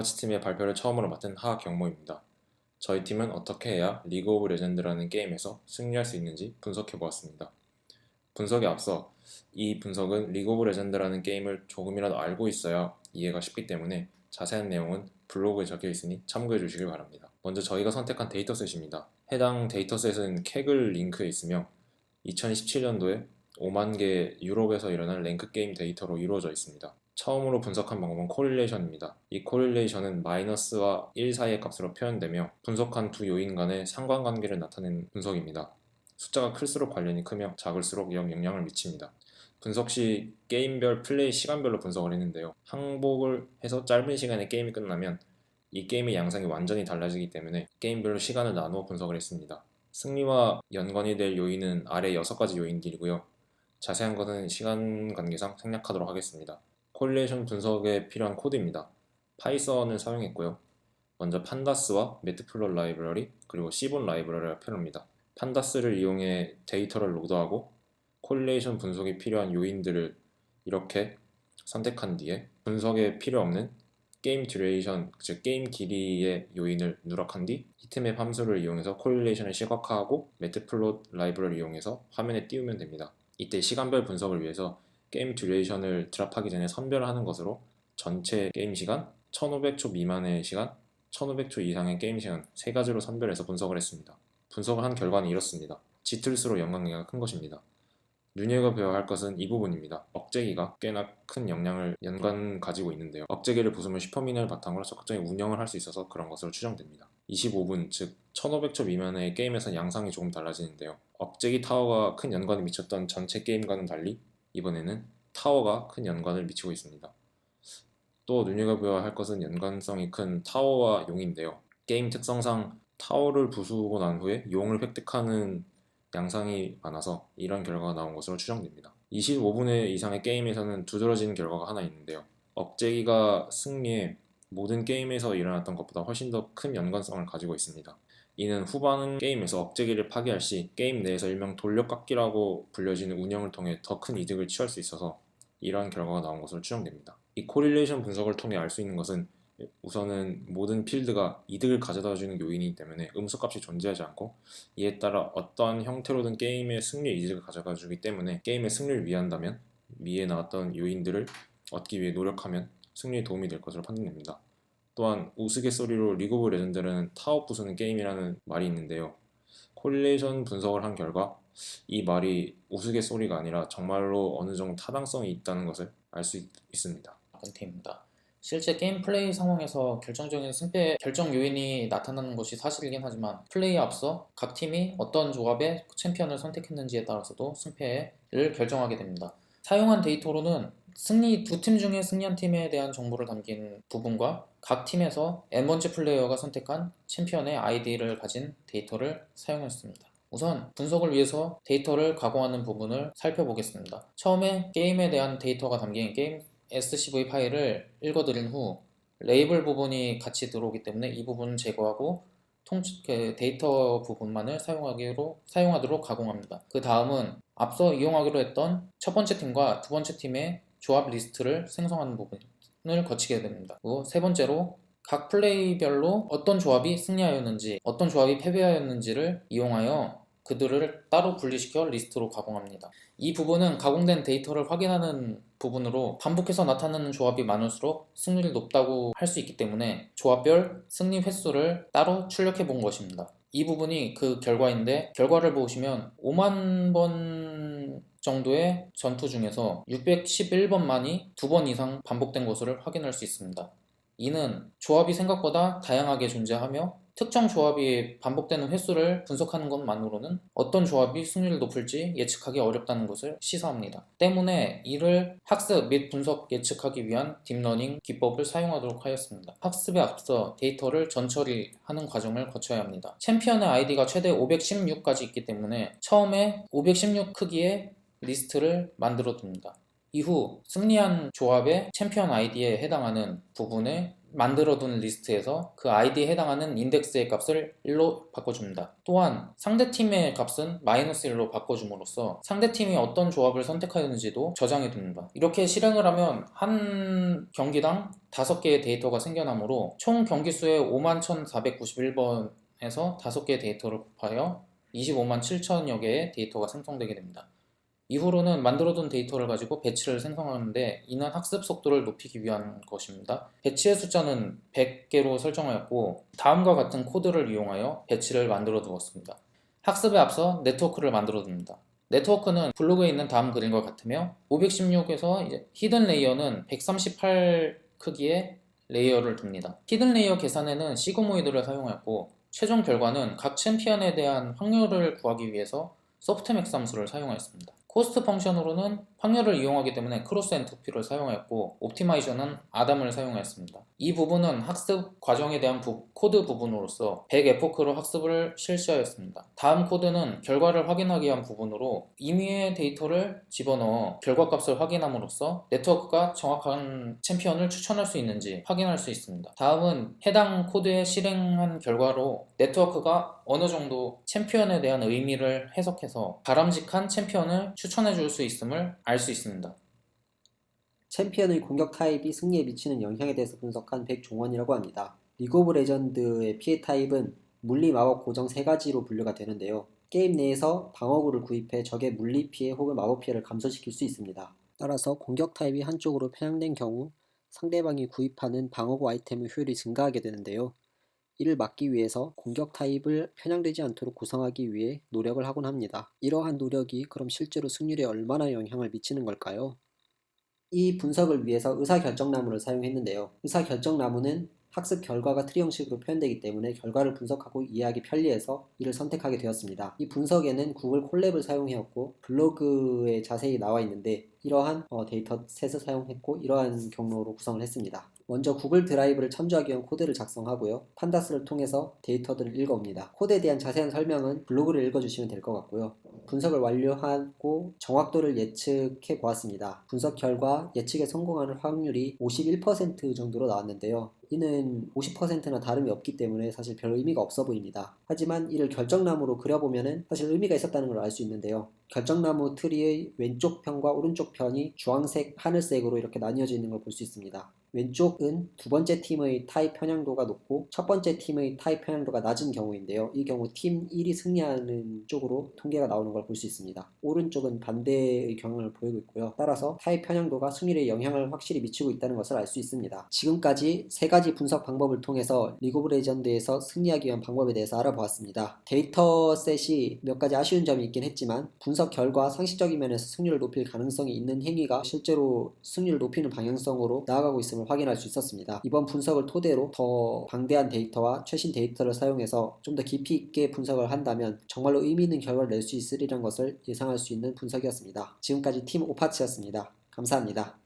팀의 발표를 처음으로 맡은 하경모입니다. 저희 팀은 어떻게 해야 리그 오브 레전드라는 게임에서 승리할 수 있는지 분석해 보았습니다. 분석에 앞서 이 분석은 리그 오브 레전드라는 게임을 조금이라도 알고 있어야 이해가 쉽기 때문에 자세한 내용은 블로그에 적혀 있으니 참고해 주시길 바랍니다. 먼저 저희가 선택한 데이터셋입니다. 해당 데이터셋은 캐글 링크에 있으며 2017년도에 5만 개 유럽에서 일어난 랭크 게임 데이터로 이루어져 있습니다. 처음으로 분석한 방법은 코릴레이션입니다. 이 코릴레이션은 마이너스와 1 사이의 값으로 표현되며 분석한 두 요인 간의 상관관계를 나타내는 분석입니다. 숫자가 클수록 관련이 크며 작을수록 영향을 미칩니다. 분석 시 게임별 플레이 시간별로 분석을 했는데요. 항복을 해서 짧은 시간에 게임이 끝나면 이 게임의 양상이 완전히 달라지기 때문에 게임별로 시간을 나누어 분석을 했습니다. 승리와 연관이 될 요인은 아래 6가지 요인들이고요. 자세한 것은 시간 관계상 생략하도록 하겠습니다. 코릴레이션 분석에 필요한 코드입니다. 파이썬을 사용했고요. 먼저 판다스와 매트플롯 라이브러리 그리고 시본 라이브러리가 필요합니다. 판다스를 이용해 데이터를 로드하고 코릴레이션 분석에 필요한 요인들을 이렇게 선택한 뒤에 분석에 필요 없는 게임 듀레이션, 즉 게임 길이의 요인을 누락한 뒤 히트맵 함수를 이용해서 코릴레이션을 시각화하고 매트플롯 라이브러리를 이용해서 화면에 띄우면 됩니다. 이때 시간별 분석을 위해서 게임 듀레이션을 드랍하기 전에 선별하는 것으로 전체 게임 시간, 1500초 미만의 시간, 1500초 이상의 게임 시간 세 가지로 선별해서 분석을 했습니다. 분석을 한 결과는 이렇습니다. 짙을수록 연관계가 큰 것입니다. 눈여겨봐야 할 것은 이 부분입니다. 억제기가 꽤나 큰 영향을 가지고 있는데요. 억제기를 부수면 슈퍼미널 바탕으로 적극적인 운영을 할 수 있어서 그런 것으로 추정됩니다. 25분, 즉 1500초 미만의 게임에서 양상이 조금 달라지는데요. 억제기 타워가 큰 연관을 미쳤던 전체 게임과는 달리 이번에는 타워가 큰 연관을 미치고 있습니다. 또 눈여겨봐야 할 것은 연관성이 큰 타워와 용인데요. 게임 특성상 타워를 부수고 난 후에 용을 획득하는 양상이 많아서 이런 결과가 나온 것으로 추정됩니다. 25분 이상의 게임에서는 두드러지는 결과가 하나 있는데요. 억제기가 승리에 모든 게임에서 일어났던 것보다 훨씬 더 큰 연관성을 가지고 있습니다. 이는 후반 게임에서 억제기를 파괴할 시 게임 내에서 일명 돌려깎기라고 불려지는 운영을 통해 더 큰 이득을 취할 수 있어서 이러한 결과가 나온 것으로 추정됩니다. 이 코릴레이션 분석을 통해 알 수 있는 것은 우선은 모든 필드가 이득을 가져다주는 요인이기 때문에 음수값이 존재하지 않고 이에 따라 어떠한 형태로든 게임의 승리에 이득을 가져다주기 때문에 게임의 승리를 위한다면 위에 나왔던 요인들을 얻기 위해 노력하면 승리에 도움이 될 것으로 판단됩니다. 또한 우스갯소리로 리그 오브 레전드는 타워 부수는 게임이라는 말이 있는데요. 코릴레이션 분석을 한 결과 이 말이 우스갯소리가 아니라 정말로 어느 정도 타당성이 있다는 것을 알 수 있습니다. 컨테입니다. 실제 게임 플레이 상황에서 결정적인 승패 결정 요인이 나타나는 것이 사실이긴 하지만 플레이에 앞서 각 팀이 어떤 조합의 챔피언을 선택했는지에 따라서도 승패를 결정하게 됩니다. 사용한 데이터로는 두 팀 중에 승리한 팀에 대한 정보를 담긴 부분과 각 팀에서 N번째 플레이어가 선택한 챔피언의 아이디를 가진 데이터를 사용했습니다. 우선 분석을 위해서 데이터를 가공하는 부분을 살펴보겠습니다. 처음에 게임에 대한 데이터가 담긴 게임 SCV 파일을 읽어드린 후 레이블 부분이 같이 들어오기 때문에 이 부분은 제거하고 데이터 부분만을 사용하도록 가공합니다. 그 다음은 앞서 이용하기로 했던 첫 번째 팀과 두 번째 팀의 조합 리스트를 생성하는 부분을 거치게 됩니다. 그리고 세 번째로 각 플레이별로 어떤 조합이 승리하였는지 어떤 조합이 패배하였는지를 이용하여 그들을 따로 분리시켜 리스트로 가공합니다. 이 부분은 가공된 데이터를 확인하는 부분으로 반복해서 나타나는 조합이 많을수록 승률이 높다고 할 수 있기 때문에 조합별 승리 횟수를 따로 출력해 본 것입니다. 이 부분이 그 결과인데 결과를 보시면 5만 번 정도의 전투 중에서 611번만이 2번 이상 반복된 것을 확인할 수 있습니다. 이는 조합이 생각보다 다양하게 존재하며 특정 조합이 반복되는 횟수를 분석하는 것만으로는 어떤 조합이 승률이 높을지 예측하기 어렵다는 것을 시사합니다. 때문에 이를 학습 및 분석 예측하기 위한 딥러닝 기법을 사용하도록 하였습니다. 학습에 앞서 데이터를 전처리하는 과정을 거쳐야 합니다. 챔피언의 아이디가 최대 516까지 있기 때문에 처음에 516 크기의 리스트를 만들어 둡니다. 이후 승리한 조합의 챔피언 아이디에 해당하는 부분에 만들어둔 리스트에서 그 아이디에 해당하는 인덱스의 값을 1로 바꿔줍니다. 또한 상대팀의 값은 -1로 바꿔줌으로써 상대팀이 어떤 조합을 선택하였는지도 저장해둡니다. 이렇게 실행을 하면 한 경기당 5개의 데이터가 생겨나므로 총 경기수의 51,491번에서 5개의 데이터를 곱하여 25만 7천여 개의 데이터가 생성되게 됩니다. 이후로는 만들어둔 데이터를 가지고 배치를 생성하는데 이는 학습 속도를 높이기 위한 것입니다. 배치의 숫자는 100개로 설정하였고 다음과 같은 코드를 이용하여 배치를 만들어 두었습니다. 학습에 앞서 네트워크를 만들어 둡니다. 네트워크는 블로그에 있는 다음 그림과 같으며 516에서 히든 레이어는 138 크기의 레이어를 둡니다. 히든 레이어 계산에는 시그모이드를 사용하였고 최종 결과는 각 챔피언에 대한 확률을 구하기 위해서 소프트맥스 함수를 사용하였습니다. 코스트 펑션으로는 확률을 이용하기 때문에 크로스 엔트로피를 사용하였고 옵티마이저는 아담을 사용하였습니다. 이 부분은 학습 과정에 대한 코드 부분으로서 100 에포크로 학습을 실시하였습니다. 다음 코드는 결과를 확인하기 위한 부분으로 임의의 데이터를 집어넣어 결과값을 확인함으로써 네트워크가 정확한 챔피언을 추천할 수 있는지 확인할 수 있습니다. 다음은 해당 코드에 실행한 결과로 네트워크가 어느 정도 챔피언에 대한 의미를 해석해서 바람직한 챔피언을 추천해 줄 수 있음을 알 수 있습니다. 챔피언의 공격 타입이 승리에 미치는 영향에 대해서 분석한 백종원이라고 합니다. 리그 오브 레전드의 피해 타입은 물리, 마법, 고정 3가지로 분류가 되는데요. 게임 내에서 방어구를 구입해 적의 물리 피해 혹은 마법 피해를 감소시킬 수 있습니다. 따라서 공격 타입이 한쪽으로 편향된 경우 상대방이 구입하는 방어구 아이템의 효율이 증가하게 되는데요. 이를 막기 위해서 공격 타입을 편향되지 않도록 구성하기 위해 노력을 하곤 합니다. 이러한 노력이 그럼 실제로 승률에 얼마나 영향을 미치는 걸까요? 이 분석을 위해서 의사결정나무를 사용했는데요. 의사결정나무는 학습 결과가 트리 형식으로 표현되기 때문에 결과를 분석하고 이해하기 편리해서 이를 선택하게 되었습니다. 이 분석에는 구글 콜랩을 사용하였고 블로그에 자세히 나와 있는데 이러한 데이터셋을 사용했고 이러한 경로로 구성을 했습니다. 먼저 구글 드라이브를 참조하기 위한 코드를 작성하고요. 판다스를 통해서 데이터들을 읽어옵니다. 코드에 대한 자세한 설명은 블로그를 읽어주시면 될 것 같고요. 분석을 완료하고 정확도를 예측해 보았습니다. 분석 결과 예측에 성공하는 확률이 51% 정도로 나왔는데요. 이는 50%나 다름이 없기 때문에 사실 별 의미가 없어 보입니다. 하지만 이를 결정나무로 그려보면 사실 의미가 있었다는 걸 알 수 있는데요. 결정나무 트리의 왼쪽 편과 오른쪽 편이 주황색, 하늘색으로 이렇게 나뉘어져 있는 걸 볼 수 있습니다. 왼쪽은 두 번째 팀의 타입 편향도가 높고 첫 번째 팀의 타입 편향도가 낮은 경우인데요. 이 경우 팀 1이 승리하는 쪽으로 통계가 나오는 걸 볼 수 있습니다. 오른쪽은 반대의 경향을 보이고 있고요. 따라서 타입 편향도가 승률에 영향을 확실히 미치고 있다는 것을 알 수 있습니다. 지금까지 3가지 분석 방법을 통해서 리그 오브 레전드에서 승리하기 위한 방법에 대해서 알아보았습니다. 데이터셋이 몇 가지 아쉬운 점이 있긴 했지만 분석 결과 상식적인 면에서 승률을 높일 가능성이 있는 행위가 실제로 승률을 높이는 방향성으로 나아가고 있음을 확인할 수 있었습니다. 이번 분석을 토대로 더 방대한 데이터와 최신 데이터를 사용해서 좀 더 깊이 있게 분석을 한다면 정말로 의미 있는 결과를 낼 수 있으리란 것을 예상할 수 있는 분석이었습니다. 지금까지 팀 오파츠였습니다. 감사합니다.